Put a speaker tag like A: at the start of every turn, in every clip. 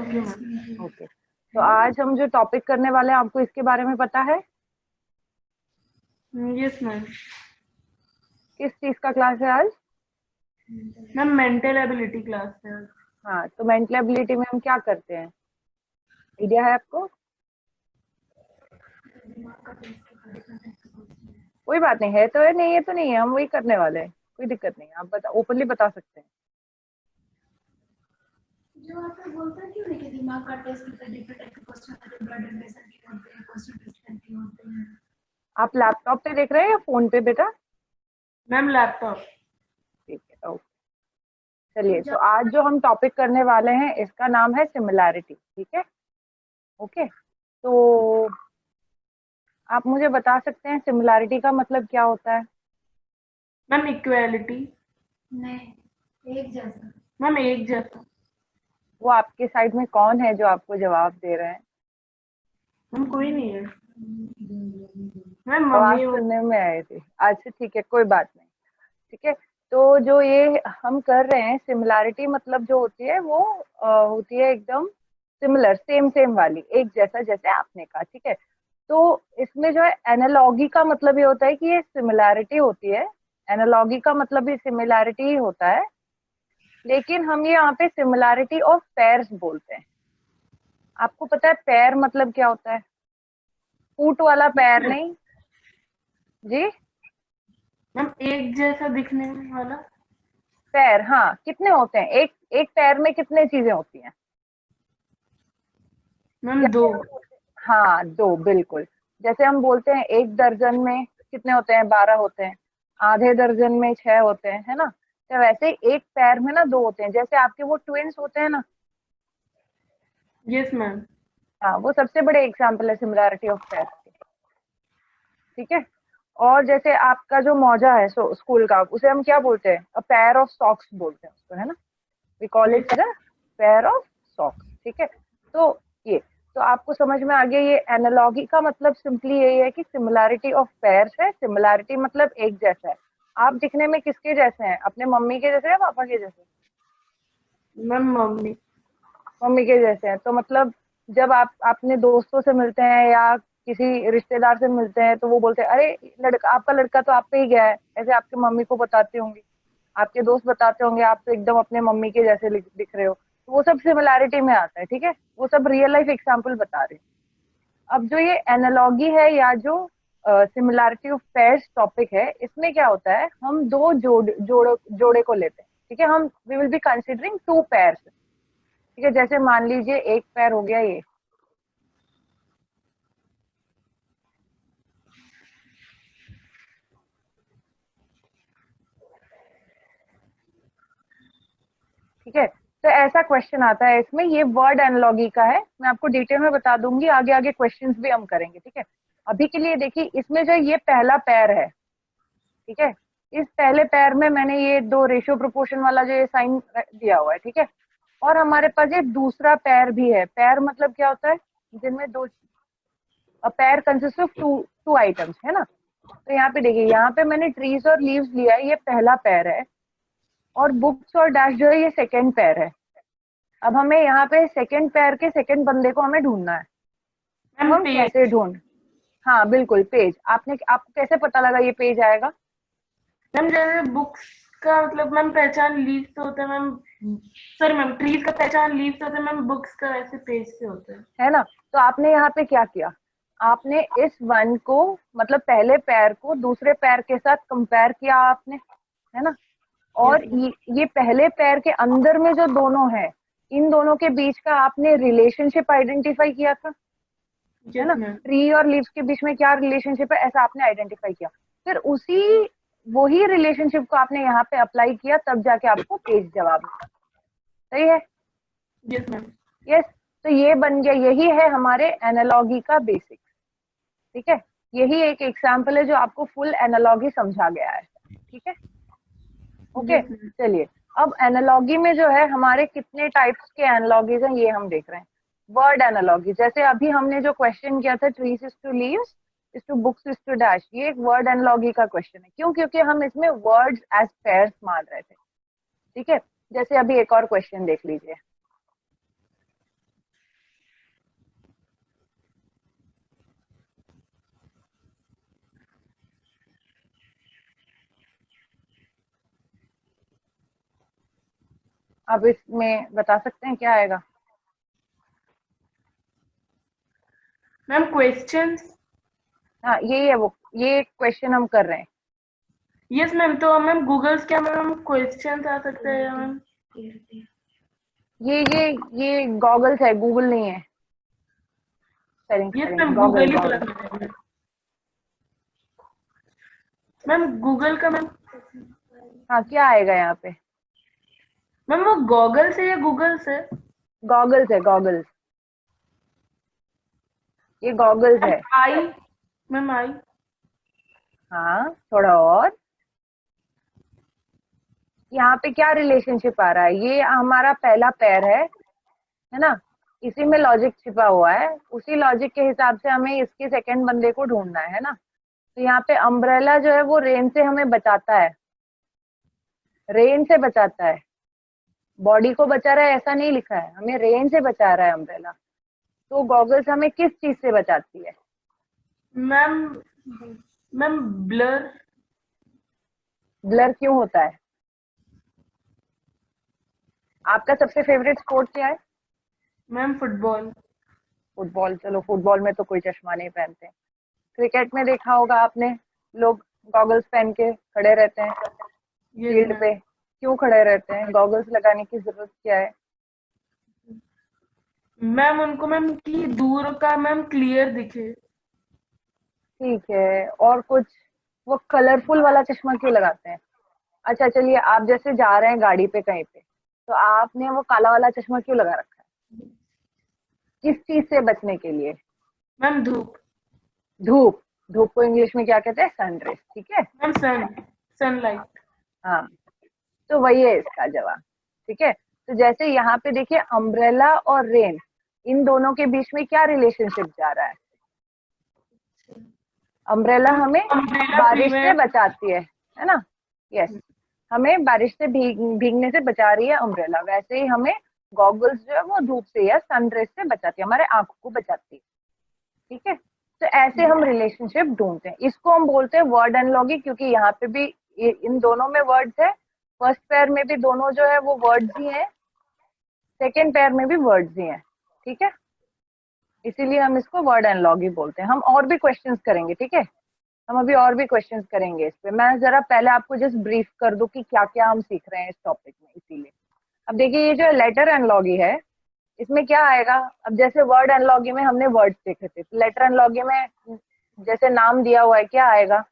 A: You ma'am.
B: Okay, तो आज हम जो टॉपिक करने वाले हैं आपको इसके बारे में पता है?
A: Yes ma'am.
B: किस चीज का क्लास है आज?
A: मैम मेंटल एबिलिटी क्लास है।
B: हाँ, तो मेंटल एबिलिटी में हम क्या करते हैं, आइडिया है आपको? कोई बात नहीं है, तो है नहीं है तो नहीं है, हम वही करने वाले हैं, कोई दिक्कत नहीं है, आप बता, ओपनली बता सकते हैं।
C: जो आप बोलते हैं क्यों नहीं कि दिमाग का टेस्ट होता है, डिफरेंट टाइप के क्वेश्चन होते हैं, ब्लड एंड प्रेशर के होते हैं, क्वेश्चन टेस्ट करके होते हैं।
B: आप लैपटॉप पे देख रहे हैं या फोन पे बेटा?
A: Ma'am laptop.
B: ठीक है, ओके। चलिए, तो आज जो हम टॉपिक करने वाले हैं इसका नाम है सिमिलैरिटी, ठीक है? ओके, तो आप मुझे बता सकते हैं सिमिलैरिटी का मतलब क्या होता है?
A: Ma'am equality.
C: नहीं, एक जैसा।
A: मैम एक जैसा।
B: वो आपके साइड में कौन है जो आपको जवाब दे रहे हैं?
A: मैम कोई नहीं है। मैम
B: आवाज
A: मम्मी हो।
B: सुनने में आई थी। अच्छा ठीक है, कोई बात नहीं। ठीक है, तो जो ये हम कर रहे हैं सिमिलैरिटी मतलब जो होती है वो होती है एकदम सिमिलर, सेम सेम वाली, एक जैसा, जैसे आपने कहा, ठीक है? तो इसमें जो है एनालॉगी का मतलब ये होता है कि ये सिमिलैरिटी होती है, एनालॉगी का मतलब भी सिमिलैरिटी ही होता है, लेकिन हम ये यहाँ पे सिमिलैरिटी ऑफ पेयर्स बोलते हैं। आपको पता है पेयर मतलब क्या होता है? फूट वाला पेयर नहीं जी।
A: मैम एक जैसा दिखने वाला।
B: पैर, हाँ, कितने होते हैं? एक एक पैर में कितने चीजें होती हैं?
A: मैम
B: क्या
A: दो।
B: क्या होते हैं? हाँ, दो, बिल्कुल। जैसे हम बोलते हैं एक दर्जन में कितने होते हैं? 12 होते हैं। आधे दर्जन में 6 होते हैं, है ना? तो वैसे ही एक पैर में ना 2 होते हैं, जैसे आपके वो ट्विंस होते हैं ना।
A: Yes ma'am.
B: हाँ, वो सबसे बड़े एग्जाम्पल है सिमिलैरिटी ऑफ पैर के, ठीक है? और जैसे आपका जो मोजा है स्कूल का, उसे हम क्या बोलते हैं? अ पेयर ऑफ सॉक्स बोलते हैं उसको, है ना? We call it as a pair of socks, ठीक है? तो ये, तो आपको समझ में आ गया, ये एनालॉगी का मतलब सिंपली यही है कि सिमिलैरिटी ऑफ पेयर्स है। सिमिलैरिटी मतलब एक जैसा है। आप दिखने में किसके जैसे हैं? अपने मम्मी के जैसे या पापा के जैसे?
A: Ma'am mummy.
B: मम्मी के जैसे हैं, तो मतलब जब आप अपने दोस्तों से मिलते हैं या किसी रिश्तेदार से मिलते हैं तो वो बोलते हैं अरे लड़का, आपका लड़का तो आप पे ही गया है, ऐसे आपके मम्मी को बताते होंगे, आपके दोस्त बताते होंगे आप तो एकदम अपने मम्मी के जैसे दिख रहे हो, तो वो सब सिमिलैरिटी में आता है, ठीक है? वो सब रियल लाइफ एग्जाम्पल बता रहे हैं। अब जो ये एनालॉगी है या जो सिमिलैरिटी ऑफ पेयर्स टॉपिक है, इसमें क्या होता है, हम दो जोड़े को लेते हैं, ठीक है? हम we will be considering two pairs, ठीक है? जैसे मान लीजिए एक पैर हो गया ये, ठीक है? तो ऐसा क्वेश्चन आता है इसमें, ये वर्ड एनालॉगी का है, मैं आपको डिटेल में बता दूंगी, आगे आगे क्वेश्चंस भी हम करेंगे, ठीक है? अभी के लिए देखिए, इसमें जो ये पहला पैर है, ठीक है? इस पहले पैर में मैंने ये दो रेशियो प्रोपोर्शन वाला जो ये साइन दिया हुआ है, ठीक है? और हमारे पास ये दूसरा पैर भी है। पैर मतलब क्या होता है? जिनमें दो, pair consist of two two items, है ना? तो यहाँ पे देखिए, यहाँ पे मैंने ट्रीज और लीव्स लिया है, ये पहला पैर है, और बुक्स और डैश जो है ये सेकंड पैर है। अब हमें यहाँ पे सेकंड पैर के सेकंड बंदे को हमें ढूंढना है। तो
A: मैम
B: हम कैसे
A: पेज।
B: ढूंढ, हाँ बिल्कुल, पेज। आपको कैसे पता लगा ये पेज आएगा?
A: मैम जैसे बुक्स का मतलब मैम पहचान लीव्स से होता है मैम। सॉरी मैम, ट्रीज का पहचान लीव्स से होता है मैम, बुक्स का ऐसे पेज से होता है।
B: है ना? तो आपने यहाँ पे क्या किया, आपने इस वन को, मतलब पहले पैर को दूसरे पैर के साथ कंपेयर किया आपने, है ना? और
A: यस मैम।
B: ये पहले पैर के अंदर में जो दोनों है, इन दोनों के बीच का आपने रिलेशनशिप आइडेंटिफाई किया था, है
A: यस
B: ना?
A: मैम।
B: ट्री और लीव्स के बीच में क्या रिलेशनशिप है, ऐसा आपने आइडेंटिफाई किया। फिर उसी वही रिलेशनशिप को आपने यहाँ पे अप्लाई किया, तब जाके आपको पेज जवाब मिला। सही है?
A: Yes ma'am.
B: यस। तो ये बन गया, यही है हमारे एनालॉगी का बेसिक, ठीक है? यही एक एग्जाम्पल है जो आपको फुल एनालॉगी समझा गया है, ठीक है? Okay,
A: yes ma'am.
B: चलिए, अब एनालॉगी में जो है हमारे कितने टाइप्स के एनालॉगीज हैं ये हम देख रहे हैं। वर्ड एनालॉगी, जैसे अभी हमने जो क्वेश्चन किया था, trees is to leaves is to books is to dash, ये एक वर्ड एनालॉगी का क्वेश्चन है। क्यों? क्योंकि हम इसमें वर्ड्स एज पेयर्स मान रहे थे, ठीक है? जैसे अभी एक और क्वेश्चन देख लीजिए, आप इसमें बता सकते हैं क्या आएगा?
A: Ma'am questions.
B: हाँ यही है वो, ये क्वेश्चन हम कर रहे हैं।
A: यस मैम, तो मैम गूगल्स क्या मैम क्वेश्चंस आ सकते हैं मैम?
B: ये गॉगल्स है, गूगल नहीं है। Spelling
A: yes
B: spelling
A: ma'am,
B: goggle
A: Google ही बोला
B: गॉगल।
A: मैंने। मैम गूगल का मैम।
B: हाँ क्या आएगा यहाँ पे?
A: मैम वो गॉगल से या गूगल से?
B: गॉगल्स है, गॉगल्स। ये गॉगल्स
A: मैम
B: है।
A: आई। मैम आई।
B: हाँ थोड़ा और। यहाँ पे क्या रिलेशनशिप आ रहा है? ये हमारा पहला पैर है ना? इसी में लॉजिक छिपा हुआ है, उसी लॉजिक के हिसाब से हमें इसके सेकंड बंदे को ढूंढना है ना? तो यहाँ पे अम्ब्रेला जो है वो रेन से हमें बचाता है, रेन से बचाता है। बॉडी को बचा रहा है ऐसा नहीं लिखा है, हमें रेन से बचा रहा है अम्ब्रेला। तो गॉगल्स हमें किस चीज से बचाती है?
A: Ma'am ma'am blur.
B: ब्लर क्यों होता है? आपका सबसे फेवरेट स्पोर्ट क्या है?
A: Ma'am football.
B: फुटबॉल। चलो फुटबॉल में तो कोई चश्मा नहीं पहनते। क्रिकेट में देखा होगा आपने, लोग गॉगल्स पहन के खड़े रहते हैं
A: यस
B: फील्ड
A: मैम।
B: पे। क्यों खड़े रहते हैं? गॉगल्स लगाने की जरूरत क्या है?
A: मैम उनको मैम कि दूर का मैम क्लियर दिखे।
B: ठीक है, और कुछ? वो कलरफुल वाला चश्मा क्यों लगाते हैं? अच्छा चलिए, आप जैसे जा रहे हैं गाड़ी पे कहीं पे, तो आपने वो काला वाला चश्मा क्यों लगा रखा है? किस चीज से बचने के लिए?
A: मैम धूप।
B: धूप। धूप को इंग्लिश में क्या कहते हैं? सनरेज। ठीक है।
A: Ma'am sunlight.
B: हाँ, तो वही है इसका जवाब। ठीक है, तो जैसे यहाँ पे देखिए अम्ब्रेला और रेन, इन दोनों के बीच में क्या रिलेशनशिप जा रहा है? अम्ब्रेला हमें
A: अम्ब्रेला
B: बारिश से
A: प्रिवेंट।
B: बचाती है ना? यस, हमें बारिश से भीगने से बचा रही है अम्ब्रेला। वैसे ही हमें गॉगल्स जो है वो धूप से या सनरेज से बचाती है, हमारे आंखों को बचाती है। ठीक है, तो ऐसे हम रिलेशनशिप ढूंढते हैं। इसको हम बोलते हैं वर्ड एनालॉगी, क्योंकि यहाँ पे भी इन दोनों में वर्ड्स है। फर्स्ट पेयर में भी दोनों जो है वो वर्ड्स ही हैं, सेकेंड पेयर में भी वर्ड्स ही हैं। ठीक है, इसीलिए हम इसको वर्ड एनालॉगी बोलते हैं। हम और भी क्वेश्चंस करेंगे, ठीक है? हम अभी और भी क्वेश्चंस करेंगे इस पे। मैं जरा पहले आपको जस्ट ब्रीफ कर दूं कि क्या क्या हम सीख रहे हैं इस टॉपिक में, इसीलिए। अब देखिए, ये जो लेटर एनालॉगी है, इसमें क्या आएगा? अब जैसे वर्ड एनालॉगी में हमने वर्ड्स देखे थे, तो लेटर एनालॉगी में जैसे नाम दिया हुआ है, क्या आएगा?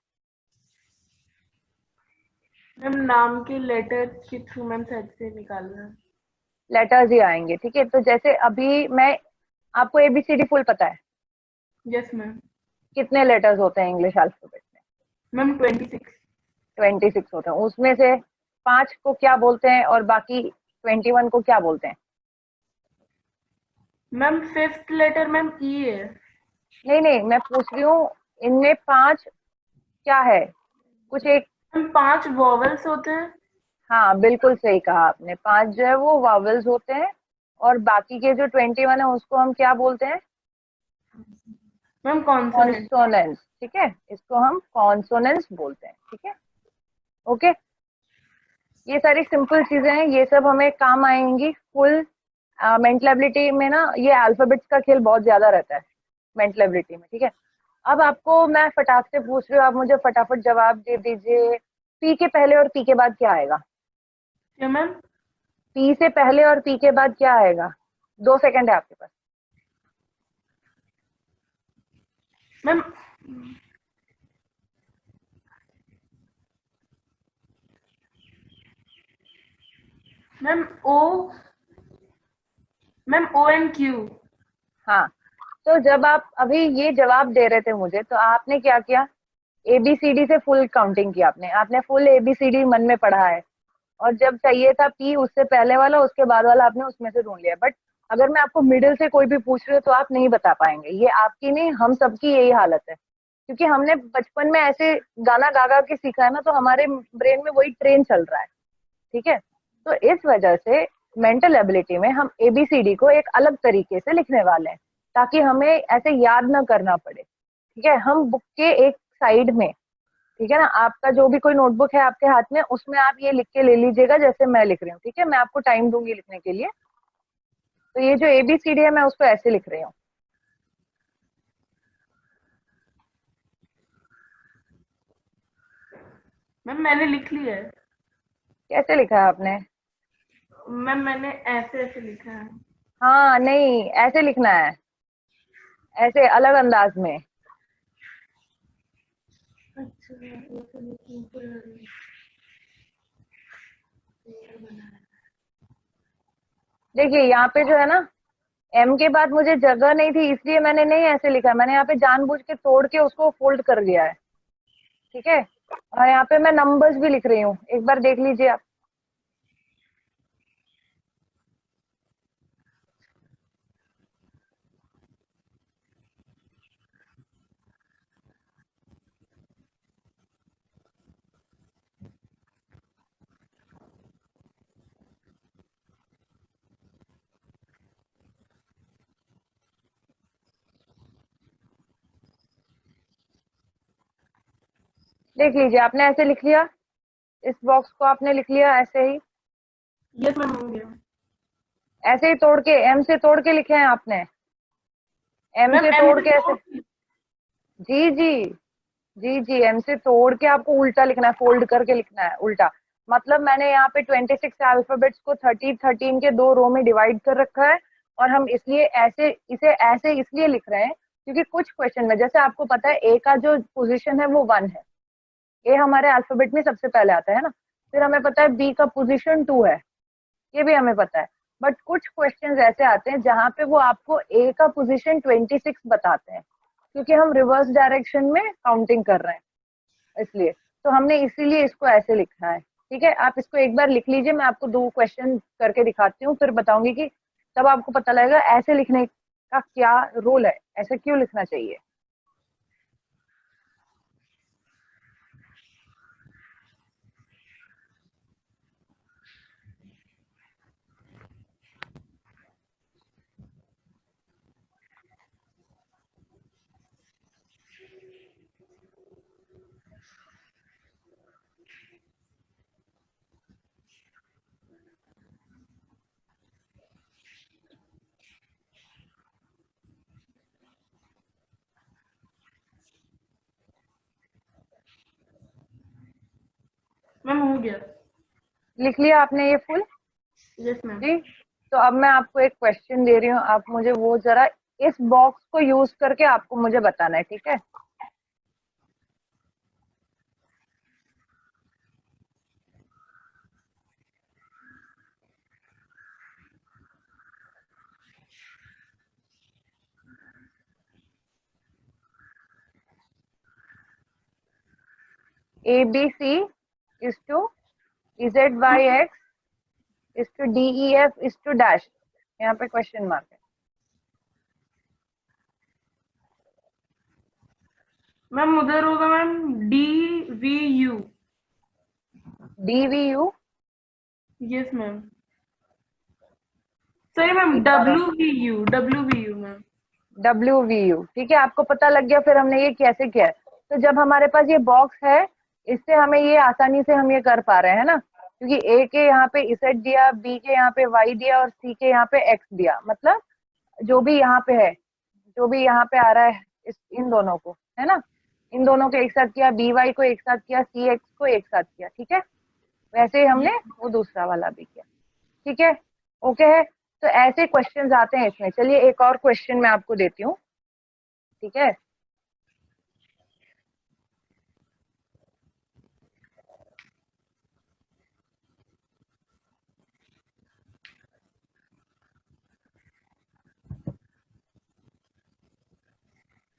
A: मैम नाम के लेटर के थ्रू मैम सेट से निकालना।
B: लेटर्स ही आएंगे। ठीक है, तो जैसे अभी मैं आपको एबीसीडी फुल पता है?
A: Yes ma'am.
B: कितने लेटर्स होते हैं इंग्लिश अल्फाबेट में?
A: मैम 26।
B: 26 होते हैं। उसमें से 5 को क्या बोलते हैं और बाकी 21 को क्या बोलते हैं?
A: मैम फिफ्थ लेटर मैम ई है।
B: नहीं नहीं, मैं पूछ रही हूँ, इनमें 5 क्या है? कुछ एक।
A: मैम 5 वॉवल्स होते हैं।
B: हाँ बिल्कुल सही कहा आपने, 5 जो है वो वावल्स होते हैं, और बाकी के जो 21 है उसको हम क्या बोलते हैं?
A: Ma'am consonant.
B: कॉन्सोनेंट्स। ठीक है, इसको हम कॉन्सोनेंट्स बोलते हैं। ठीक है, ओके। ये सारी सिंपल चीजें हैं, ये सब हमें काम आएंगी फुल मेंटल एबिलिटी में ना। ये अल्फाबेट्स का खेल बहुत ज्यादा रहता है मेंटल एबिलिटी में। ठीक है, अब आपको मैं फटाक से पूछ रही हूँ, आप मुझे फटाफट जवाब दे दीजिए। पी के पहले और पी के बाद क्या आएगा?
A: क्या मैम?
B: पी से पहले और पी के बाद क्या आएगा? 2 सेकंड है आपके पास।
A: Ma'am ma'am O. Ma'am O N Q.
B: हाँ, तो जब आप अभी ये जवाब दे रहे थे मुझे, तो आपने क्या किया? एबीसीडी से फुल काउंटिंग की आपने। आपने फुल एबीसीडी मन में पढ़ा है, और जब चाहिए था पी, उससे पहले वाला उसके बाद वाला आपने उसमें से ढूंढ लिया। बट अगर मैं आपको मिडिल से कोई भी पूछ रही हूँ तो आप नहीं बता पाएंगे। ये आपकी नहीं, हम सबकी यही हालत है, क्योंकि हमने बचपन में ऐसे गाना गा गा के सीखा है ना, तो हमारे ब्रेन में वही ट्रेन चल रहा है। ठीक है, तो इस वजह से मेंटल एबिलिटी में हम एबीसीडी को एक अलग तरीके से लिखने वाले हैं, ताकि हमें ऐसे याद ना करना पड़े। ठीक है, हम बुक के एक साइड में ठीक है ना। आपका जो भी कोई नोटबुक है आपके हाथ में, उसमें आप ये लिख के ले लीजिएगा जैसे मैं लिख रही हूँ, ठीक है। मैं आपको टाइम दूंगी लिखने के लिए। तो ये जो ABCD है मैं उसको ऐसे लिख रही हूँ।
A: मैम मैंने लिख लिया है।
B: कैसे लिखा है आपने?
A: मैम मैंने ऐसे ऐसे लिखा है।
B: हाँ नहीं, ऐसे लिखना है, ऐसे अलग अंदाज में।
A: अच्छा ऐसे लिखूं फिर।
B: देखिए यहाँ पे जो है ना, M के बाद मुझे जगह नहीं थी इसलिए मैंने नहीं ऐसे लिखा है, मैंने यहाँ पे जानबूझ के तोड़ के उसको फोल्ड कर दिया है, ठीक है। और यहाँ पे मैं नंबर्स भी लिख रही हूँ, एक बार देख लीजिए आप। देख लीजिए, आपने ऐसे लिख लिया, इस बॉक्स को आपने लिख लिया ऐसे ही।
A: यस मैम हो गया।
B: ऐसे ही तोड़ के, M से तोड़ के लिखे हैं आपने, M
A: मैम
B: से
A: एम
B: तोड़
A: से
B: के ऐसे।
A: तोड़।
B: जी जी, जी जी, M से तोड़ के आपको उल्टा लिखना है, फोल्ड करके लिखना है उल्टा। मतलब मैंने यहाँ पे 26 अल्फाबेट्स को 13 के 2 रो में डिवाइड कर रखा है। और हम इसलिए ऐसे इसे ऐसे इसलिए लिख रहे हैं क्योंकि कुछ क्वेश्चन में, जैसे आपको पता है A का जो पोजीशन है वो 1 है, A हमारे अल्फाबेट में सबसे पहले आता है ना। फिर हमें पता है B का पोजीशन 2 है, ये भी हमें पता है। बट कुछ क्वेश्चंस ऐसे आते हैं जहाँ पे वो आपको A का पोजीशन 26 बताते हैं, क्योंकि हम रिवर्स डायरेक्शन में काउंटिंग कर रहे हैं इसलिए। तो हमने इसीलिए इसको ऐसे लिखा है, ठीक है। आप इसको एक बार लिख लीजिए, मैं आपको 2 क्वेश्चन करके दिखाती हूँ, फिर बताऊंगी कि तब आपको पता लगेगा ऐसे लिखने का क्या रोल है, ऐसे क्यों लिखना चाहिए।
A: मैम हो गया।
B: लिख लिया आपने ये फुल?
A: Yes ma'am.
B: जी। तो अब मैं आपको एक क्वेश्चन दे रही हूँ, आप मुझे वो जरा इस बॉक्स को यूज करके आपको मुझे बताना है, ठीक है। ABC is to ZYX is to DEF is to dash, यहाँ पे क्वेश्चन मार्क है।
A: मैम उधर होगा ma'am DVU।
B: DVU?
A: Yes ma'am. Sorry ma'am
B: एक बार और,
A: WVU मैम।
B: WVU, ठीक है। आपको पता लग गया फिर हमने ये कैसे किया है। तो जब हमारे पास ये बॉक्स है, इससे हमें ये आसानी से हम ये कर पा रहे हैं ना, क्योंकि A के यहाँ पे Z दिया, B के यहाँ पे Y दिया और C के यहाँ पे X दिया। मतलब जो भी यहाँ पे है, जो भी यहाँ पे आ रहा है इन दोनों को, है ना, इन दोनों को एक साथ किया, BY को एक साथ किया, CX को एक साथ किया, ठीक है। वैसे ही हमने वो दूसरा वाला भी किया, ठीक है। ओके है। तो ऐसे क्वेश्चंस आते हैं इसमें। चलिए एक और क्वेश्चन मैं आपको देती हूँ, ठीक है।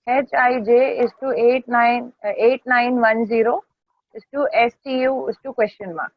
B: HIJ is to 8910 is to STU is to question mark.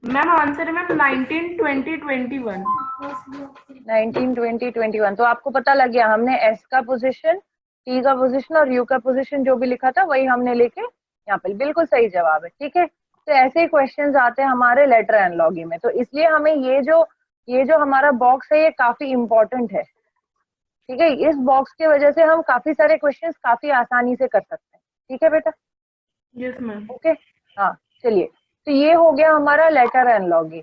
A: Ma'am answer है मैम 19, 20, 21।
B: 19, 20, 21। तो आपको पता लग गया, हमने एस का पोजीशन, टी का पोजीशन और यू का पोजीशन जो भी लिखा था वही हमने लेके यहाँ पे, बिल्कुल सही जवाब है। ठीक है, तो ऐसे ही क्वेश्चंस आते हैं हमारे लेटर एनालॉगी में। तो इसलिए हमें ये जो हमारा बॉक्स है ये काफी इंपॉर्टेंट है। ठीक है, इस बॉक्स की वजह से हम काफी सारे क्वेश्चंस काफी आसानी से कर सकते हैं। ठीक है बेटा?
A: Yes ma'am.
B: ओके, हाँ चलिए, तो ये हो गया हमारा लेटर एनालॉगी।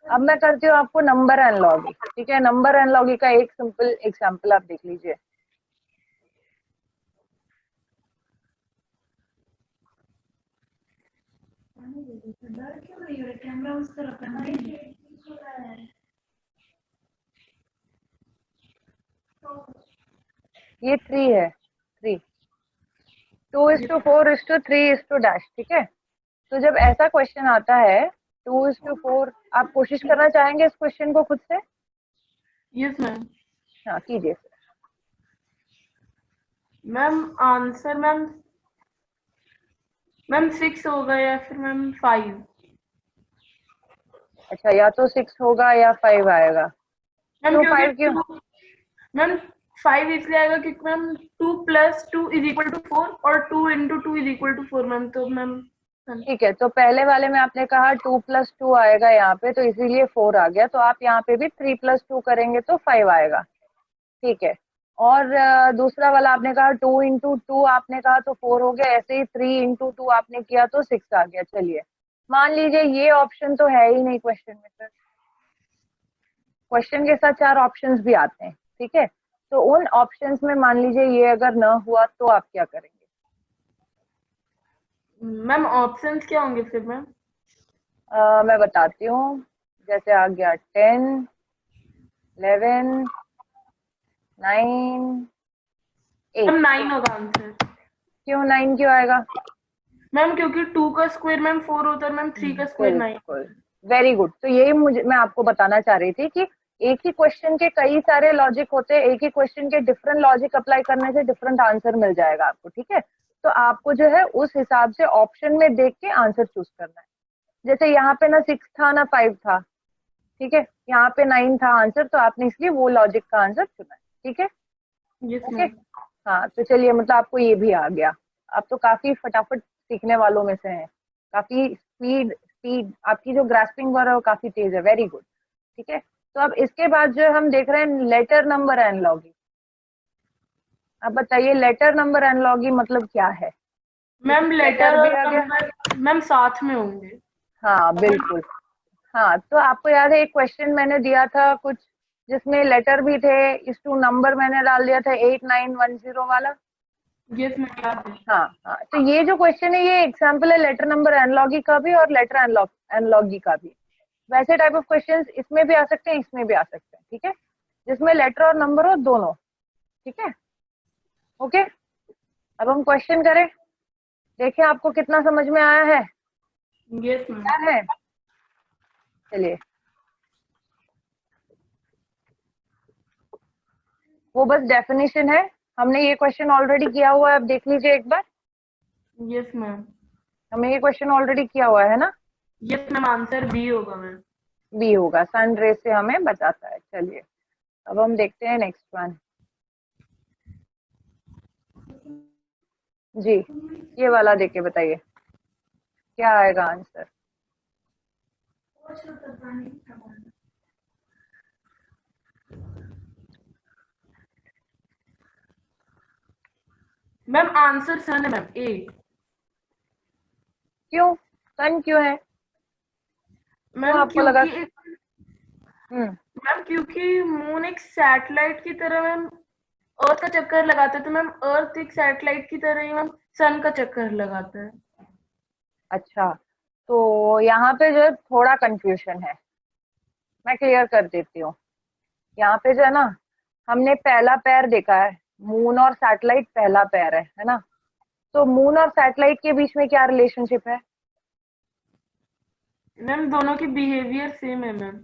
B: अब मैं करती हूँ आपको नंबर एनालॉगी। ठीक है, नंबर एनालॉगी का एक सिंपल एग्जांपल आप देख लीजिए।
C: डर क्यों रही हो? कैमरा उस तरफ करना है।
B: ये 3 है, 3, 2:4:3:। ठीक है, तो जब ऐसा क्वेश्चन आता है 2:4, आप कोशिश करना चाहेंगे इस क्वेश्चन को खुद से?
A: Yes ma'am.
B: हाँ कीजिए।
A: मैम आंसर मैम 6 होगा या फिर मैम 5।
B: अच्छा, या तो 6 होगा या 5 आएगा।
A: मैम
B: क्यों
A: क्योंकि
B: 5 क्यों?
A: मैम 5 इसलिए आएगा क्योंकि मैम 2 + 2 = 4 और 2 × 2 = 4 मैम। तो मैम
B: ठीक है, तो पहले वाले में आपने कहा 2 + 2 आएगा यहाँ पे, तो इसीलिए 4 आ गया। तो आप यहाँ पे भी 3 + 2 करेंगे तो 5 आएगा। ठीक है, और दूसरा वाला आपने कहा 2 × 2 आपने कहा तो 4 हो गया। ऐसे ही 3 × 2 आपने किया तो 6 आ गया। चलिए, मान लीजिए ये ऑप्शन तो है ही नहीं क्वेश्चन में, सर क्वेश्चन के साथ 4 ऑप्शंस भी आते हैं। ठीक है, तो उन ऑप्शंस में मान लीजिए ये अगर न हुआ तो आप क्या करेंगे?
A: मैम ऑप्शंस क्या होंगे फिर मैम?
B: मैं बताती हूँ, जैसे आ गया 10, 11, 9, 8।
A: मैम 9 होगा आंसर।
B: क्यों 9 क्यों आएगा?
A: मैम क्योंकि 2 का स्क्वायर मैम 4 होता है मैम, 3 का स्क्वायर 9।
B: बिल्कुल, वेरी गुड। तो यही मैं आपको बताना चाह रही थी कि एक ही क्वेश्चन के कई सारे लॉजिक होते हैं, एक ही क्वेश्चन के डिफरेंट लॉजिक अप्लाई करने से डिफरेंट आंसर मिल जाएगा आपको। ठीक है, तो आपको जो है उस हिसाब से ऑप्शन में देख के आंसर चूज करना है। जैसे यहाँ पे ना 6 था ना 5 था। ठीक है, यहाँ पे 9 था आंसर, तो आपने इसलिए वो लॉजिक का आंसर चुना है। ठीक है,
A: यस
B: ओके।
A: मैम।
B: हाँ, तो चलिए, मतलब आपको ये भी आ गया। आप तो काफी फटाफट सीखने वालों में से हैं, काफी स्पीड स्पीड आपकी जो ग्रास्पिंग पावर है वो काफी तेज है। Very good. ठीक है, तो अब इसके बाद जो हम देख रहे हैं लेटर नंबर एनालॉगी। अब बताइए लेटर नंबर एनालॉगी मतलब क्या है?
A: मैम
B: इसमें
A: लेटर
B: भी
A: और
B: आ गया।
A: नंबर मैम साथ में होंगे।
B: हाँ बिल्कुल। हाँ, तो आपको याद है एक क्वेश्चन मैंने दिया था कुछ, जिसमें लेटर भी थे, इस टू नंबर मैंने डाल दिया था 8910 वाला।
A: यस मैम याद है।
B: हाँ हाँ, तो ये जो क्वेश्चन है ये एग्जाम्पल है लेटर नंबर एनालॉगी का भी और लेटर एनालॉगी का भी। वैसे टाइप ऑफ क्वेश्चंस इसमें भी आ सकते हैं, इसमें भी आ सकते हैं। ठीक है, जिसमें लेटर और नंबर हो दोनों। ठीक है, ओके। अब हम क्वेश्चन करें, देखिए आपको कितना समझ में आया है।
A: Yes ma'am.
B: क्या है? चलिए, वो बस डेफिनेशन है। हमने ये क्वेश्चन ऑलरेडी किया हुआ है, अब देख लीजिए एक बार।
A: Yes ma'am.
B: हमने ये क्वेश्चन ऑलरेडी किया हुआ है ना।
A: यस मैम आंसर बी होगा मैम।
B: बी होगा, सन रे से हमें बताता है। चलिए, अब हम देखते हैं नेक्स्ट वन। जी, ये वाला देख के बताइए क्या आएगा आंसर।
A: मैम आंसर सन है मैम, ए।
B: क्यों सन क्यों है? क्यों
A: मैम
B: आपको लगा?
A: मैम क्योंकि मून एक सैटेलाइट की तरह मैम अर्थ का चक्कर लगाता है, तो मैम अर्थ एक सैटेलाइट की तरह ही मैम सन का चक्कर लगाता है।
B: अच्छा, तो यहाँ पे जो है थोड़ा कंफ्यूजन है, मैं क्लियर कर देती हूँ। यहाँ पे जो है ना, हमने पहला पैर देखा है, मून और सैटेलाइट पहला पैर है ना। तो मून और सैटेलाइट के बीच में क्या रिलेशनशिप है?
A: मैम दोनों की बिहेवियर सेम है मैम।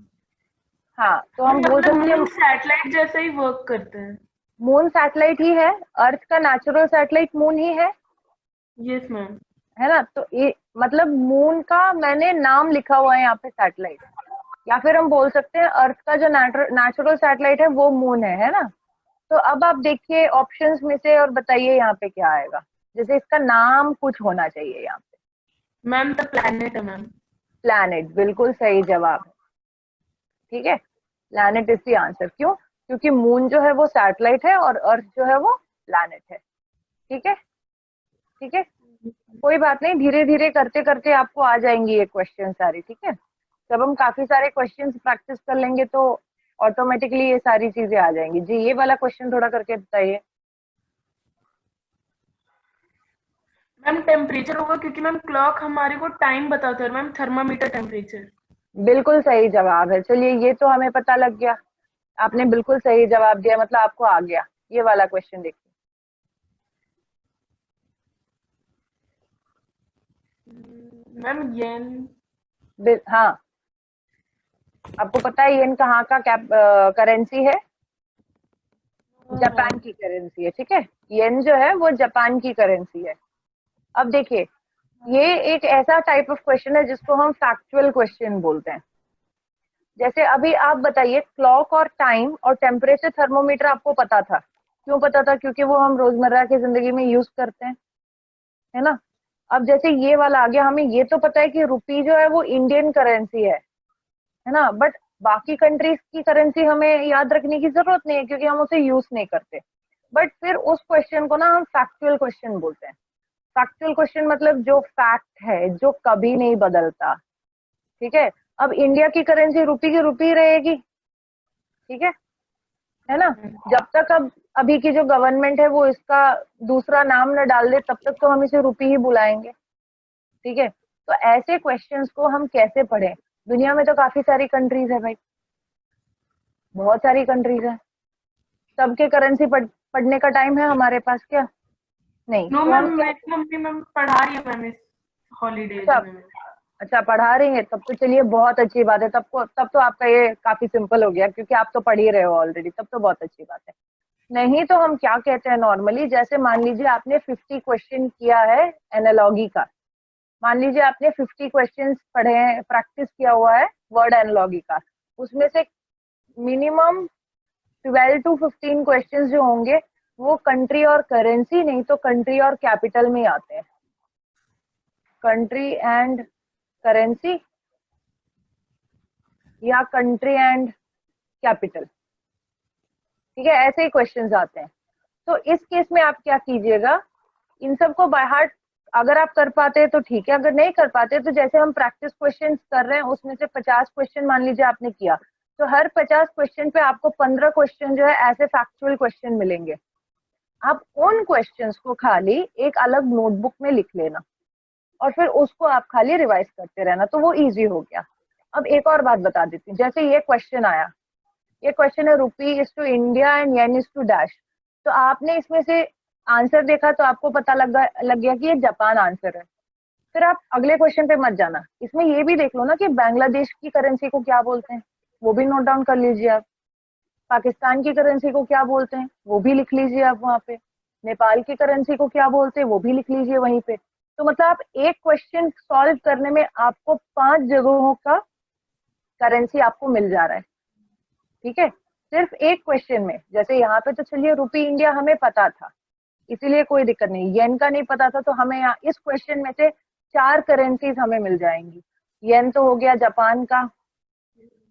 B: हाँ, तो हम बोल
A: मतलब
B: सकते हैं
A: मून सैटेलाइट जैसा ही वर्क करता है।
B: मून सैटेलाइट ही है, अर्थ का नेचुरल सैटेलाइट मून ही है
A: मैम।
B: है ना। तो ये मतलब मून का मैंने नाम लिखा हुआ है यहाँ पे सैटेलाइट, या फिर हम बोल सकते हैं अर्थ का जो नेचुरल सैटेलाइट है वो मून है ना। तो अब आप देखिए ऑप्शंस में से और बताइए यहाँ पे क्या आएगा। जैसे इसका नाम कुछ होना चाहिए यहाँ पे।
A: मैम द प्लैनेट है मैम।
B: प्लैनेट, बिल्कुल सही जवाब है। ठीक है, प्लैनेट इज द आंसर। क्यों? क्योंकि मून जो है वो सैटेलाइट है और अर्थ जो है वो प्लैनेट है। ठीक है, ठीक है, कोई बात नहीं, धीरे धीरे करते करते आपको आ जाएंगी ये क्वेश्चन सारी। ठीक है, जब हम काफी सारे क्वेश्चंस प्रैक्टिस कर लेंगे तो ऑटोमेटिकली ये सारी चीजें आ जाएंगी। जी ये वाला क्वेश्चन थोड़ा करके बताइए।
A: मैम टेम्परेचर होगा क्योंकि मैम क्लॉक हमारे को टाइम बताता है मैम, थर्मामीटर टेम्परेचर।
B: बिल्कुल सही जवाब है। चलिए ये तो हमें पता लग गया, आपने बिल्कुल सही जवाब दिया, मतलब आपको आ गया। ये वाला क्वेश्चन देखिए।
A: मैम येन।
B: हाँ, आपको पता है येन कहाँ का करेंसी है? जापान की करेंसी है। ठीक है, येन जो है वो जापान की करेंसी है। अब देखिए, ये एक ऐसा टाइप ऑफ क्वेश्चन है जिसको हम फैक्चुअल क्वेश्चन बोलते हैं। जैसे अभी आप बताइए, क्लॉक और टाइम और टेम्परेचर थर्मोमीटर आपको पता था। क्यों पता था? क्योंकि वो हम रोजमर्रा की जिंदगी में यूज करते हैं, है ना। अब जैसे ये वाला आ गया, हमें ये तो पता है कि रुपी जो है वो इंडियन करेंसी है ना। बट बाकी कंट्रीज की करेंसी हमें याद रखने की जरूरत नहीं है क्योंकि हम उसे यूज नहीं करते। बट फिर उस क्वेश्चन को ना हम फैक्चुअल क्वेश्चन बोलते हैं। फैक्चुअल क्वेश्चन मतलब जो फैक्ट है, जो कभी नहीं बदलता। ठीक है, अब इंडिया की करेंसी रुपी की रुपी रहेगी। ठीक है ना। जब तक अब अभी की जो गवर्नमेंट है वो इसका दूसरा नाम न डाल दे तब तक तो हम इसे रुपी ही बुलाएंगे। ठीक है, तो ऐसे क्वेश्चंस को हम कैसे पढ़ें? दुनिया में तो काफी सारी कंट्रीज है भाई, बहुत सारी कंट्रीज है। सबके करेंसी पढ़ने का टाइम है हमारे पास क्या? नहीं।
A: नो
B: तो
A: मैम,
B: हम क्या?
A: मेरी मम्मी मैम पढ़ा रही है मैम इस हॉलीडेज
B: अच्छा,
A: में मैम।
B: अच्छा पढ़ा रही है, तब तो चलिए बहुत अच्छी बात है। तब तो आपका ये काफी सिंपल हो गया क्योंकि आप तो पढ़ ही रहे हो ऑलरेडी, तब तो बहुत अच्छी बात है। नहीं तो हम क्या कहते हैं नॉर्मली, जैसे मान लीजिए आपने 50 क्वेश्चन किया है एनालॉगी का। मान लीजिए आपने 50 क्वेश्चन पढ़े हैं, प्रैक्टिस किया हुआ है वर्ड एनालॉगी का। उसमें से मिनिमम 12 टू 15 क्वेश्चन जो होंगे वो कंट्री और करेंसी नहीं तो कंट्री और कैपिटल में आते हैं। कंट्री एंड करेंसी या कंट्री एंड कैपिटल। ठीक है, ऐसे ही क्वेश्चंस आते हैं। तो इस केस में आप क्या कीजिएगा, इन सबको बाय हार्ट अगर आप कर पाते हैं तो ठीक है, अगर नहीं कर पाते तो जैसे हम प्रैक्टिस क्वेश्चंस कर रहे हैं उसमें से 50 क्वेश्चन मान लीजिए आपने किया, तो हर 50 क्वेश्चन पे आपको 15 क्वेश्चन जो है ऐसे फैक्चुअल क्वेश्चन मिलेंगे। आप उन क्वेश्चंस को खाली एक अलग नोटबुक में लिख लेना और फिर उसको आप खाली रिवाइज करते रहना, तो वो इजी हो गया। अब एक और बात बता देती हूँ, जैसे ये क्वेश्चन आया, ये क्वेश्चन है rupee is to India and yen is to dash. तो आपने इसमें से आंसर देखा तो आपको पता लग गया कि ये जापान आंसर है। फिर आप अगले क्वेश्चन पे मत जाना, इसमें ये भी देख लो ना कि बांग्लादेश की करेंसी को क्या बोलते हैं, वो भी नोट डाउन कर लीजिए आप। पाकिस्तान की करेंसी को क्या बोलते हैं वो भी लिख लीजिए आप वहाँ पे। नेपाल की करेंसी को क्या बोलते हैं वो भी लिख लीजिए वहीं पे। तो मतलब आप एक क्वेश्चन सॉल्व करने में आपको 5 जगहों का करेंसी आपको मिल जा रहा है। ठीक है, सिर्फ एक क्वेश्चन में। जैसे यहाँ पे तो चलिए रुपी इंडिया हमें पता था इसीलिए कोई दिक्कत नहीं, येन का नहीं पता था तो हमें यहाँ इस क्वेश्चन में से 4 करेंसीज हमें मिल जाएंगी। येन तो हो गया जापान का,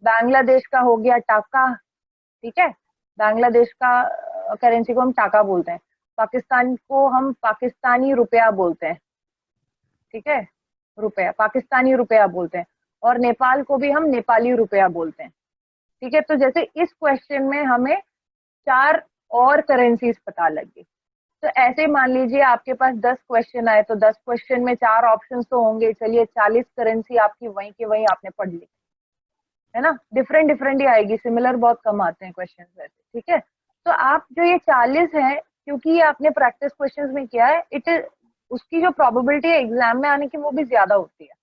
B: बांग्लादेश का हो गया टाका। ठीक है, बांग्लादेश का करेंसी को हम टाका बोलते हैं। पाकिस्तान को हम पाकिस्तानी रुपया बोलते हैं। ठीक है, रुपया, पाकिस्तानी रुपया बोलते हैं। और नेपाल को भी हम नेपाली रुपया बोलते हैं। ठीक है, तो जैसे इस क्वेश्चन में हमें 4 और करेंसीज पता लगी, तो ऐसे मान लीजिए आपके पास 10 क्वेश्चन आए तो 10 क्वेश्चन में 4 ऑप्शन तो होंगे, चलिए 40 करेंसी आपकी वहीं के वहीं आपने पढ़ ली, है ना। डिफरेंट डिफरेंट ही आएगी, सिमिलर बहुत कम आते हैं क्वेश्चन वैसे। ठीक है, तो आप जो ये 40 है क्योंकि ये आपने प्रैक्टिस क्वेश्चंस में किया है, उसकी जो प्रोबेबिलिटी है एग्जाम में आने की वो भी ज्यादा होती है।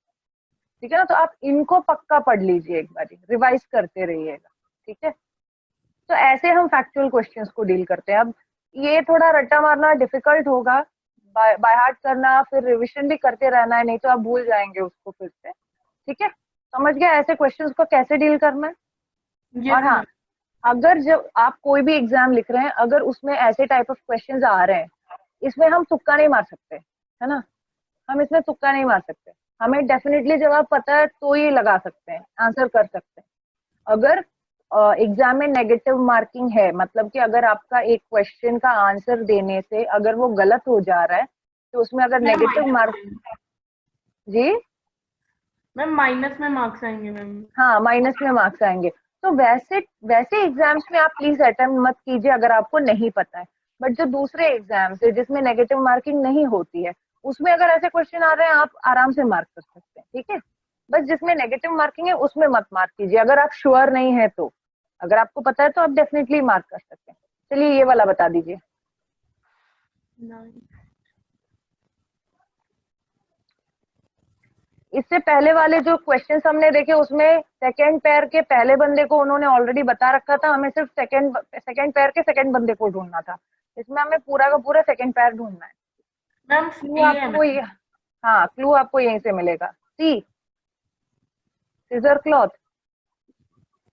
B: ठीक है ना, तो आप इनको पक्का पढ़ लीजिए, एक बार रिवाइज करते रहिएगा। ठीक है, तो ऐसे हम फैक्चुअल क्वेश्चंस को डील करते हैं। अब ये थोड़ा रट्टा मारना डिफिकल्ट होगा, बाय हार्ट करना, फिर रिविजन भी करते रहना है, नहीं तो आप भूल जाएंगे उसको फिर से। ठीक है, समझ गया ऐसे क्वेश्चंस को कैसे डील करना है।
A: Yes,
B: और हाँ,
A: ma'am.
B: अगर जब आप कोई भी एग्जाम लिख रहे हैं, अगर उसमें ऐसे टाइप ऑफ क्वेश्चंस आ रहे हैं, इसमें हम तुक्का नहीं मार सकते, है ना, हम इसमें तुक्का नहीं मार सकते। हमें डेफिनेटली जवाब पता है तो ही लगा सकते हैं, आंसर कर सकते हैं। अगर एग्जाम में नेगेटिव मार्किंग है, मतलब कि अगर आपका एक क्वेश्चन का आंसर देने से अगर वो गलत हो जा रहा है, तो उसमें अगर
A: मैम
B: नेगेटिव
A: माइनस
B: मार्क, जी
A: मैम माइनस में मार्क्स आएंगे मैम।
B: हाँ, माइनस में मार्क्स आएंगे। तो वैसे वैसे एग्जाम्स में आप प्लीज अटेम्प्ट मत कीजिए अगर आपको नहीं पता है। बट जो दूसरे एग्जाम्स है जिसमें नेगेटिव मार्किंग नहीं होती है, उसमें अगर ऐसे क्वेश्चन आ रहे हैं, आप आराम से मार्क कर सकते हैं, ठीक है। बस जिसमें नेगेटिव मार्किंग है उसमें मत मार्क कीजिए, अगर आप श्योर नहीं है तो। अगर आपको पता है तो आप डेफिनेटली मार्क कर सकते हैं। चलिए ये वाला बता दीजिए। इससे पहले वाले जो क्वेश्चंस हमने देखे, उसमें सेकंड पेयर के पहले बंदे को उन्होंने ऑलरेडी बता रखा था, हमें सिर्फ सेकंड पेयर के सेकंड बंदे को ढूंढना था। इसमें हमें पूरा का पूरा सेकंड पेयर ढूंढना है।
A: मैम
B: क्लू
A: ए है
B: आपको
A: मैम।
B: हाँ, क्लू आपको यहीं से मिलेगा। C, scissor cloth.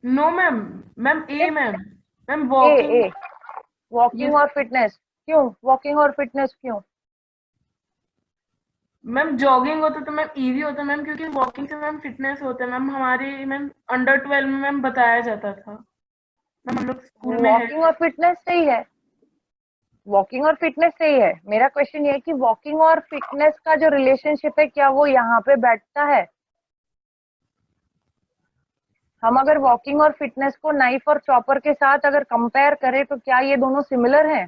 A: No ma'am. Ma'am A ma'am. Ma'am
B: A
A: walking.
B: A walking और फिटनेस। क्यों वॉकिंग और फिटनेस क्यों?
A: मैम जॉगिंग होता तो मैम इजी होता मैम, क्योंकि वॉकिंग से मैम फिटनेस होता है मैम। हमारे मैम अंडर 12 में मैम बताया जाता था मैम, हम लोग स्कूल में है।
B: वॉकिंग और फिटनेस सही है, वॉकिंग और फिटनेस सही है। मेरा क्वेश्चन ये है कि वॉकिंग और फिटनेस का जो रिलेशनशिप है, क्या वो यहाँ पे बैठता है? हम अगर वॉकिंग और फिटनेस को नाइफ और चॉपर के साथ अगर कंपेयर करें, तो क्या ये दोनों सिमिलर हैं?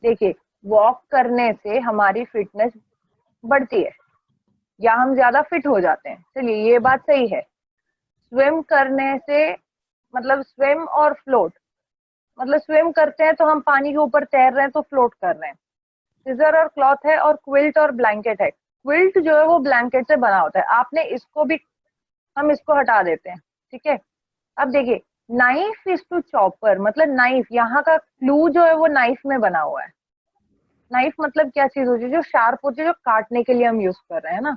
B: देखिए, वॉक करने से हमारी फिटनेस बढ़ती है या हम ज्यादा फिट हो जाते हैं, चलिए ये बात सही है। स्विम करने से, मतलब स्विम और फ्लोट, मतलब स्विम करते हैं तो हम पानी के ऊपर तैर रहे हैं तो फ्लोट कर रहे हैं। सीजर और क्लॉथ है, और क्विल्ट और ब्लैंकेट है। क्विल्ट जो है वो ब्लैंकेट से बना होता है, आपने इसको भी, हम इसको हटा देते हैं, ठीक है। अब देखिए, नाइफ इज टू चॉपर, मतलब नाइफ, यहाँ का क्लू जो है वो नाइफ में बना हुआ है। नाइफ मतलब क्या चीज होती है? जो शार्प होती है, जो काटने के लिए हम यूज कर रहे हैं ना।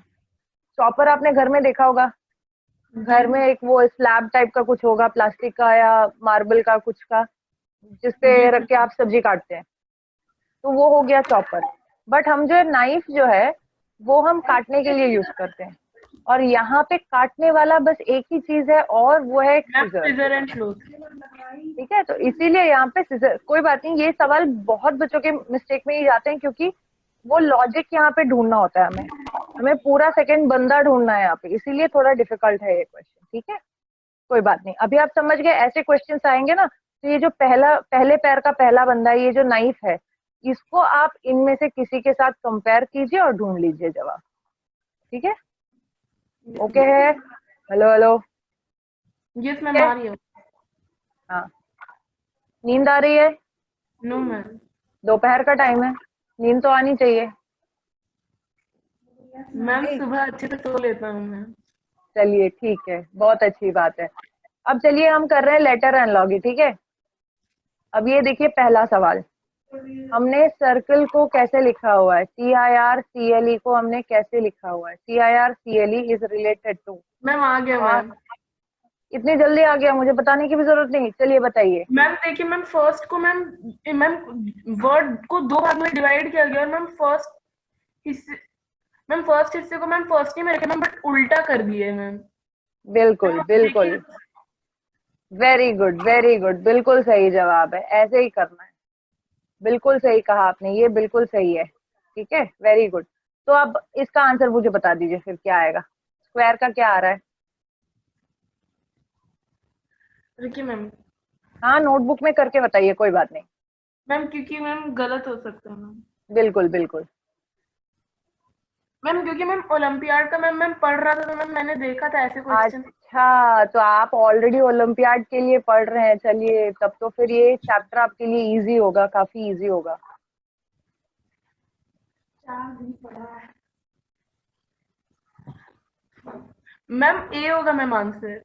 B: चॉपर आपने घर में देखा होगा,
A: जी
B: घर में एक वो स्लैब टाइप का कुछ होगा, प्लास्टिक का या मार्बल का कुछ का, जिसपे
A: जी
B: रख के आप सब्जी काटते हैं, तो वो हो गया चॉपर। बट हम जो है नाइफ जो है वो हम काटने के लिए यूज करते हैं, और यहाँ पे काटने वाला बस एक ही चीज है, और वो है
A: ma'am
B: scissor,
A: scissor and cloth.
B: ठीक है। तो इसीलिए यहाँ पे सीजर। कोई बात नहीं, ये सवाल बहुत बच्चों के मिस्टेक में ही जाते हैं, क्योंकि वो लॉजिक यहाँ पे ढूंढना होता है हमें, हमें पूरा सेकंड बंदा ढूंढना है यहाँ पे, इसीलिए थोड़ा डिफिकल्ट है ये क्वेश्चन, ठीक है। कोई बात नहीं, अभी आप समझ गए। ऐसे क्वेश्चंस आएंगे ना, तो ये जो पहले पैर का पहला बंदा है, ये जो नाइफ है, इसको आप इनमें से किसी के साथ कंपेयर कीजिए और ढूंढ लीजिए जवाब, ठीक है। ओके है? Hello hello.
A: यस
B: ठीक
A: मैम
B: है,
A: आ रही है।
B: हाँ। नींद आ रही है?
A: No ma'am.
B: दोपहर का टाइम है, नींद तो आनी चाहिए।
A: मैम
B: नहीं,
A: सुबह अच्छे से सो लेता हूँ मैम।
B: चलिए ठीक है, बहुत अच्छी बात है। अब चलिए हम कर रहे हैं लेटर एनालॉजी, ठीक है। अब ये देखिए पहला सवाल, हमने सर्कल को कैसे लिखा हुआ है? CIRCLE को हमने कैसे लिखा हुआ है? CIRCLE is related to.
A: Ma'am आ गया मैम।
B: इतनी जल्दी आ गया, मुझे बताने की भी जरूरत नहीं, चलिए बताइए।
A: मैम देखिए मैम फर्स्ट को मैम मैम वर्ड को दो भाग में डिवाइड किया गया, और मैम फर्स्ट हिस्से को मैम फर्स्ट ही में रखे मैम, बट उल्टा कर दिए मैम।
B: बिल्कुल
A: मैम
B: बिल्कुल,
A: देखिए
B: वेरी गुड वेरी गुड, बिल्कुल सही जवाब है, ऐसे ही करना है। बिल्कुल सही कहा आपने, ये बिल्कुल सही है, ठीक है, वेरी गुड। तो अब इसका आंसर मुझे बता दीजिए फिर क्या आएगा, स्क्वायर का क्या आ रहा है?
A: देखिए मैम।
B: हाँ, नोटबुक में करके बताइए, कोई बात नहीं।
A: मैम क्योंकि मैम गलत हो सकता है मैम।
B: बिल्कुल बिल्कुल।
A: मैम क्योंकि मैम ओलंपियाड का मैम पढ़ रहा था, तो मैम मैंने देखा था ऐसे क्वेश्चन।
B: अच्छा, तो आप ऑलरेडी ओलंपियाड के लिए पढ़ रहे हैं, चलिए तब तो फिर ये चैप्टर आपके लिए इजी होगा, काफी इजी होगा।
C: 4 दिन पड़ा है।
A: मैम ए होगा मैम आंसर।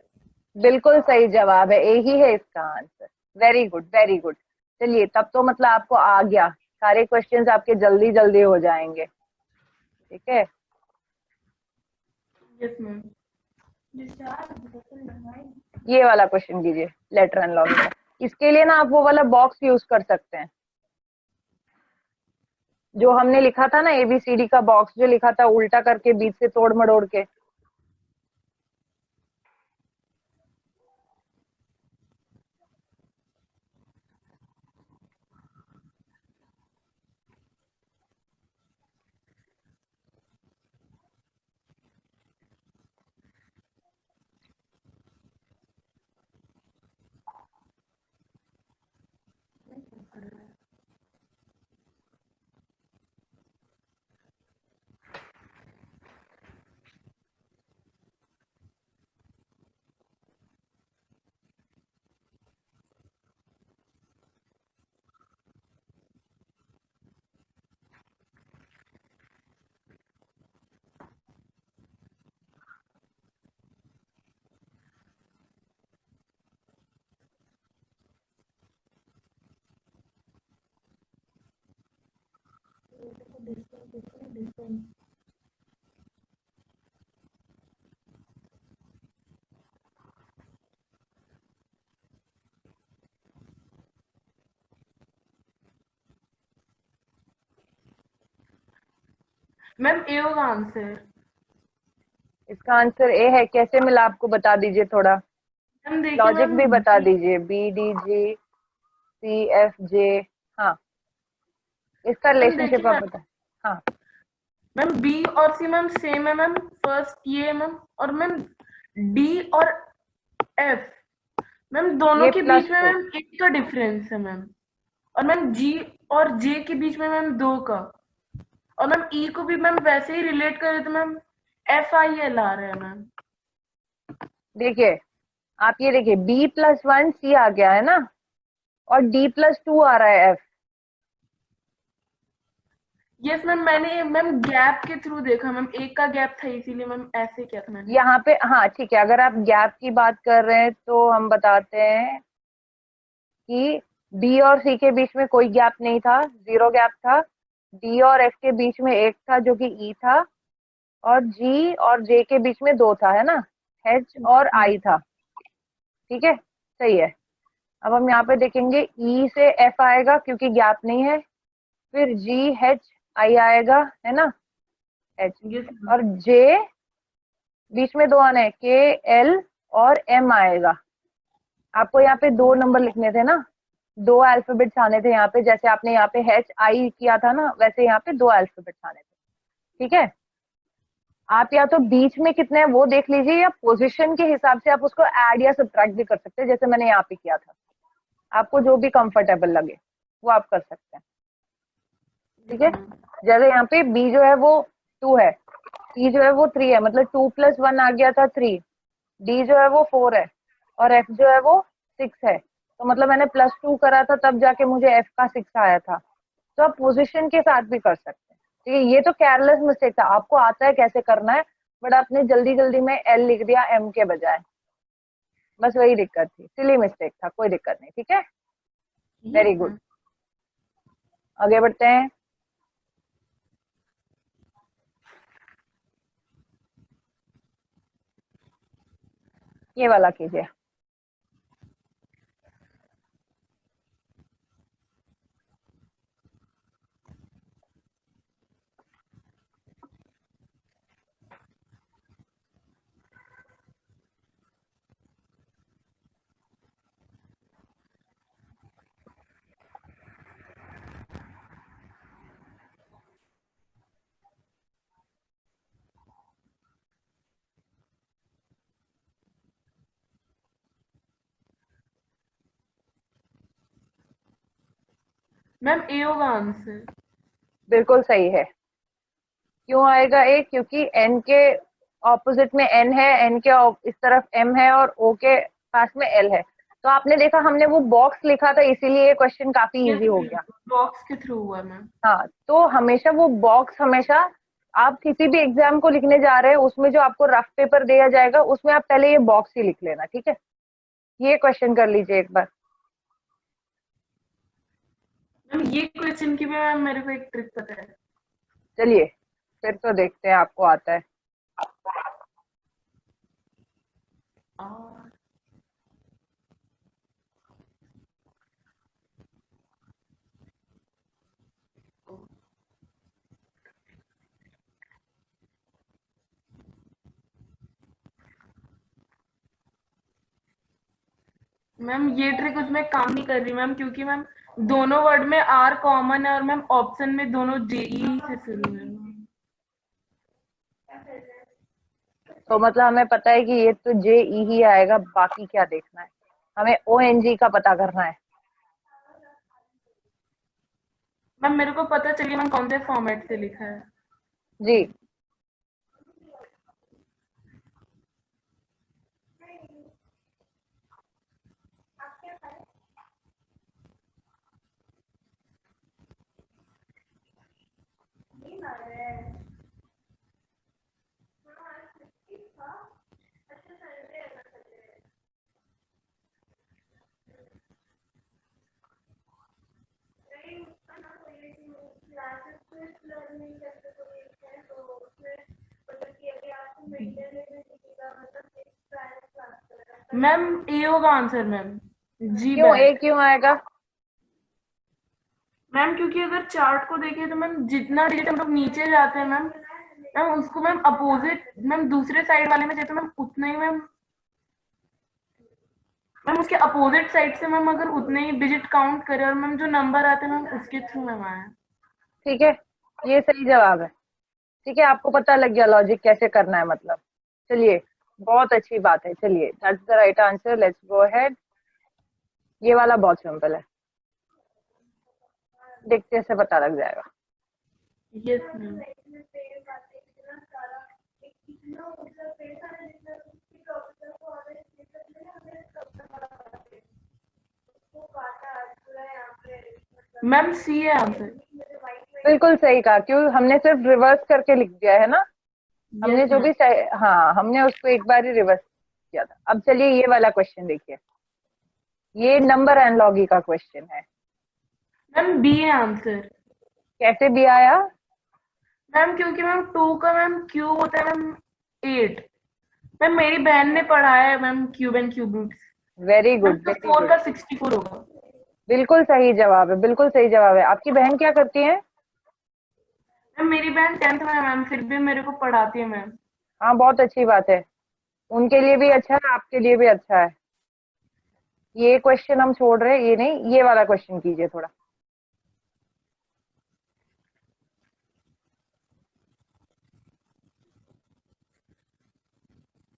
B: बिल्कुल सही जवाब है, यही है इसका answer. Very good very good. चलिए तब तो मतलब आपको आ गया सारे क्वेश्चंस आपके जल्दी जल्दी हो जाएंगे, ठीक है।
A: Yes ma'am.
B: ये वाला क्वेश्चन कीजिए लेटर एनालॉगी का। इसके लिए ना आप वो वाला बॉक्स यूज कर सकते हैं जो हमने लिखा था ना, ABCD का बॉक्स जो लिखा था उल्टा करके बीच से तोड़ मड़ोड़ के।
A: मैम ए होगा आंसर।
B: इसका आंसर ए है। कैसे मिला आपको बता दीजिए थोड़ा,
A: मैम देखिए
B: लॉजिक
A: मैम,
B: भी बता दीजिए। BDGCFJ, हाँ इसका
A: मैम
B: रिलेशनशिप
A: देखिए
B: आप
A: मैम,
B: बता। हाँ
A: मैम बी और सी मैम सेम है मैम, फर्स्ट ये मैम, और मैम डी और एफ मैम दोनों
B: ये
A: के बीच में
B: +2,
A: मैम एक का डिफरेंस है मैम, और मैम जी और जे के बीच में मैम दो का, और मैम ई को भी मैम वैसे ही रिलेट करें तो मैम FIL आ रहा है मैम।
B: देखिए आप ये देखिए B+1 C आ गया है ना, और D+2 आ रहा है F।
A: यस मैम, मैंने मैम गैप के थ्रू देखा मैम, एक का गैप था इसीलिए मैम ऐसे किया था मैंने।
B: यहाँ पे हाँ ठीक है, अगर आप गैप की बात कर रहे हैं तो हम बताते हैं कि B और C के बीच में कोई गैप नहीं था, 0 गैप था। D और F के बीच में एक था जो कि E था, और G और J के बीच में 2 था, है ना, H और I था, ठीक है, सही है। अब हम यहाँ पे देखेंगे E से F आएगा क्योंकि गैप नहीं है, फिर GHI आएगा, है ना, H,
A: यस
B: और J बीच में 2 आने, KL और M आएगा। आपको यहाँ पे 2 नंबर लिखने थे ना, 2 अल्फाबेट्स आने थे यहाँ पे, जैसे आपने यहाँ पे HI किया था ना, वैसे यहाँ पे 2 अल्फाबेट्स आने थे, ठीक है। आप या तो बीच में कितने हैं वो देख लीजिए, या पोजीशन के हिसाब से आप उसको ऐड या सब्ट्रैक्ट भी कर सकते हैं, जैसे मैंने यहाँ पे किया था। आपको जो भी कंफर्टेबल लगे वो आप कर सकते हैं, ठीक है। जैसे यहाँ पे B जो है वो 2 है, C जो है वो 3 है, मतलब 2+1 आ गया था 3, D जो है वो 4 है, और F जो है वो 6 है। तो मतलब मैंने +2 करा था तब जाके मुझे F का 6 आया था। तो आप पोजीशन के साथ भी कर सकते हैं, ठीक है। ये तो केयरलेस मिस्टेक था, आपको आता है कैसे करना है, बट आपने जल्दी जल्दी में L लिख दिया M के बजाय, बस वही दिक्कत थी, सिली मिस्टेक था, कोई दिक्कत नहीं, ठीक है। वेरी गुड, आगे बढ़ते हैं। ये वाला कीजिए।
A: मैम ए होगा आंसर।
B: बिल्कुल सही है। क्यों आएगा ए? क्योंकि N के ऑपोजिट में N है, N के इस तरफ M है, और O के पास में L है। तो आपने देखा हमने वो बॉक्स लिखा था, इसीलिए ये क्वेश्चन काफी इजी हो गया।
A: बॉक्स के थ्रू हुआ मैम।
B: हाँ, तो हमेशा वो बॉक्स, हमेशा आप किसी भी एग्जाम को लिखने जा रहे हैं उसमें जो आपको रफ पेपर दिया जाएगा उसमें आप पहले ये बॉक्स ही लिख लेना, ठीक है। ये क्वेश्चन कर लीजिए एक बार।
A: मैम ये क्वेश्चन की भी मैम मेरे को एक ट्रिक पता है।
B: चलिए फिर तो देखते हैं आपको आता है।
A: और मैम ये ट्रिक उसमें काम नहीं कर रही मैम, क्योंकि मैम दोनों वर्ड में आर कॉमन है और मैम ऑप्शन में दोनों जेई से शुरू है।
B: तो मतलब हमें पता है कि ये तो JE ही आएगा, बाकी क्या देखना है, हमें ONG का पता करना है।
A: मैम मेरे को पता चलिए मैम कौन से फॉर्मेट से लिखा है।
B: जी
A: मैम ए होगा आंसर मैम, जी
B: क्यों A
A: बैक।
B: क्यों आएगा?
A: मैम क्योंकि अगर चार्ट को देखें तो मैम जितना डिजिट हम लोग नीचे जाते हैं मैम, मैम उसको मैम अपोजिट मैम दूसरे साइड वाले में जाते हैं मैम उतना ही मैम, मैम उसके अपोजिट साइड से मैम अगर उतने ही डिजिट काउंट करें और मैम जो नंबर आते हैं मैम उसके थ्रू मैम आए।
B: ठीक है, ये सही जवाब है। ठीक है, आपको पता लग गया लॉजिक कैसे करना है मतलब। चलिए बहुत अच्छी बात है, चलिए that's the right answer, let's go ahead. ये वाला बहुत सिंपल है, देखते से पता लग जाएगा।
A: Yes ma'am. मैम सी है आंसर।
B: बिल्कुल सही कहा, क्यों हमने सिर्फ रिवर्स करके लिख दिया है ना, हमने
A: यस
B: जो भी
A: मैम।
B: हाँ हमने उसको एक बार ही रिवर्स किया था। अब चलिए ये वाला क्वेश्चन देखिए, ये नंबर एनालॉजी का क्वेश्चन है।
A: मैम बी है आंसर।
B: कैसे भी आया?
A: मैम क्योंकि मैम 2 का मैम क्यूब होता है मैम 8। मैम मेरी बहन ने पढ़ाया है ma'am cube and cube roots.
B: Very
A: ma'am
B: good
A: तो
B: वेरी
A: 4
B: गुड,
A: का 64 होगा।
B: बिल्कुल सही जवाब है, बिल्कुल सही जवाब है। आपकी बहन क्या करती है?
A: मैम मेरी बहन 10th में है मैम, फिर भी मेरे को पढ़ाती है मैम।
B: हाँ बहुत अच्छी बात है, उनके लिए भी अच्छा है, आपके लिए भी अच्छा है। ये क्वेश्चन हम छोड़ रहे हैं, ये नहीं, ये वाला क्वेश्चन कीजिए थोड़ा।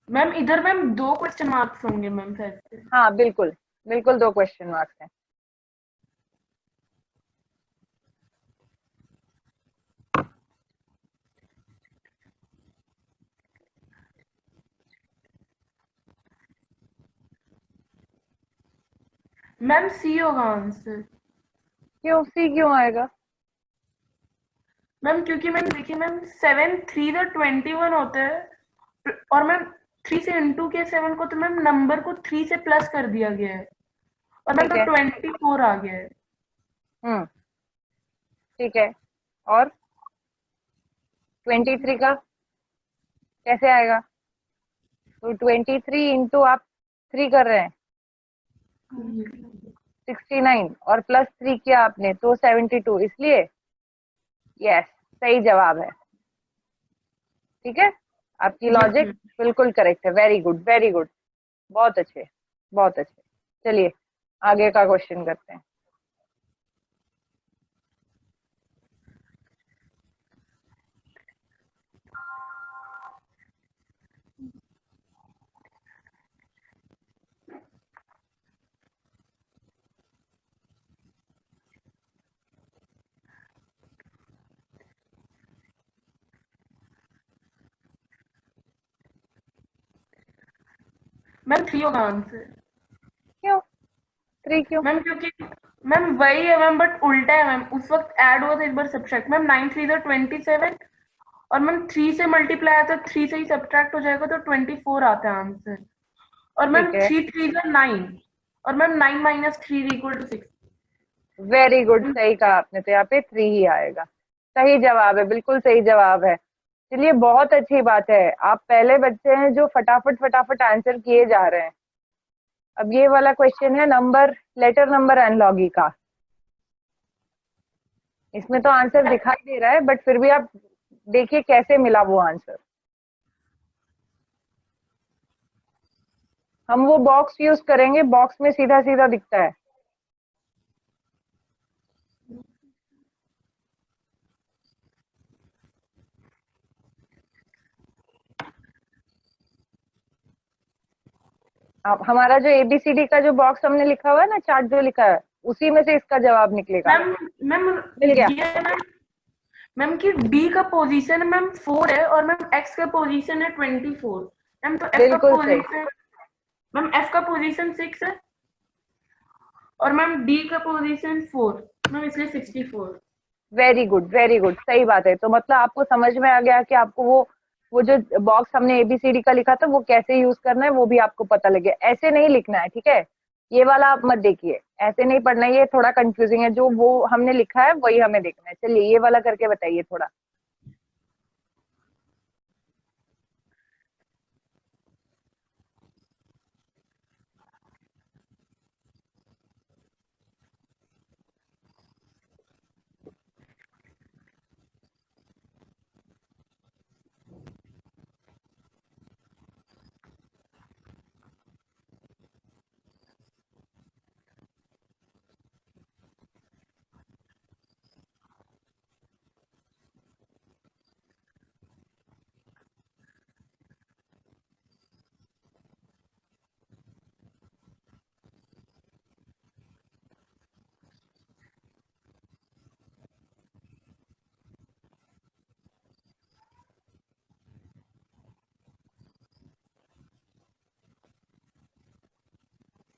A: मैम इधर मैम 2 क्वेश्चन मार्क्स होंगे मैम शायद से।
B: हाँ बिल्कुल, बिल्कुल 2 क्वेश्चन मार्क्स हैं।
A: मैम सी होगा आंसर।
B: क्यों C क्यों आएगा?
A: मैम क्योंकि मैम देखिए मैम 7 3 तो 21 होता है और मैम 3 से इंटू के 7 को, तो मैम नंबर को 3 से प्लस कर दिया गया है और मैम
B: ठीक
A: तो
B: है।
A: 24 आ गया है।
B: हम्म, ठीक है, और 23 का कैसे आएगा? तो 23 इंटू आप 3 कर रहे हैं 69 और प्लस 3 किया आपने तो 72, इसलिए यस सही जवाब है। ठीक है, आपकी
A: यस
B: लॉजिक
A: मैम।
B: बिल्कुल करेक्ट है, वेरी गुड वेरी गुड, बहुत अच्छे बहुत अच्छे। चलिए आगे का क्वेश्चन करते हैं।
A: मैम 3 होगा आंसर।
B: क्यों 3 क्यों?
A: मैम क्योंकि मैम वही है मैम, बट उल्टा है मैम, उस वक्त ऐड हुआ था एक बार सब्ट्रैक्ट। मैम 9 3 तो 27 और मैम 3 से मल्टीप्लाई है तो 3 से ही सब्ट्रैक्ट हो जाएगा तो 24 आता है आंसर। और मैम
B: ठीक है,
A: 3 3 का 9 और ma'am 9 minus 3 equal to 6।
B: Very good, सही कहा आपने, तो यहाँ पे 3 ही आएगा। सही जवाब है, बिल्कुल सही जवाब है। चलिए, बहुत अच्छी बात है, आप पहले बच्चे हैं जो फटाफट फटाफट आंसर किए जा रहे हैं। अब ये वाला क्वेश्चन है नंबर, लेटर नंबर एनालॉगी का। इसमें तो आंसर दिखाई दे रहा है, बट फिर भी आप देखिए कैसे मिला वो आंसर। हम वो बॉक्स यूज करेंगे, बॉक्स में सीधा सीधा दिखता है। अब हमारा जो एबीसीडी का जो बॉक्स हमने लिखा हुआ है ना, चार्ट जो लिखा है, उसी में से इसका जवाब निकलेगा।
A: मैम मैम
B: मिल गया?
A: ये मैम मैम की डी का पोजीशन मैम 4 है और मैम एक्स का पोजीशन है 24। मैम तो एफ का
B: बिल्कुल सही।
A: पोजीशन, मैम एफ का पोजीशन 6 है और मैम डी का पोजीशन 4, मैम इसलिए 64।
B: वेरी गुड, वेरी गुड, सही बात है। तो मतलब आपको समझ में आ गया कि आपको वो जो बॉक्स हमने एबीसीडी का लिखा था वो कैसे यूज करना है, वो भी आपको पता लगे। ऐसे नहीं लिखना है, ठीक है? ये वाला आप मत देखिए, ऐसे नहीं पढ़ना है, ये थोड़ा कंफ्यूजिंग है। जो वो हमने लिखा है वही हमें देखना है। चलिए, ये वाला करके बताइए थोड़ा।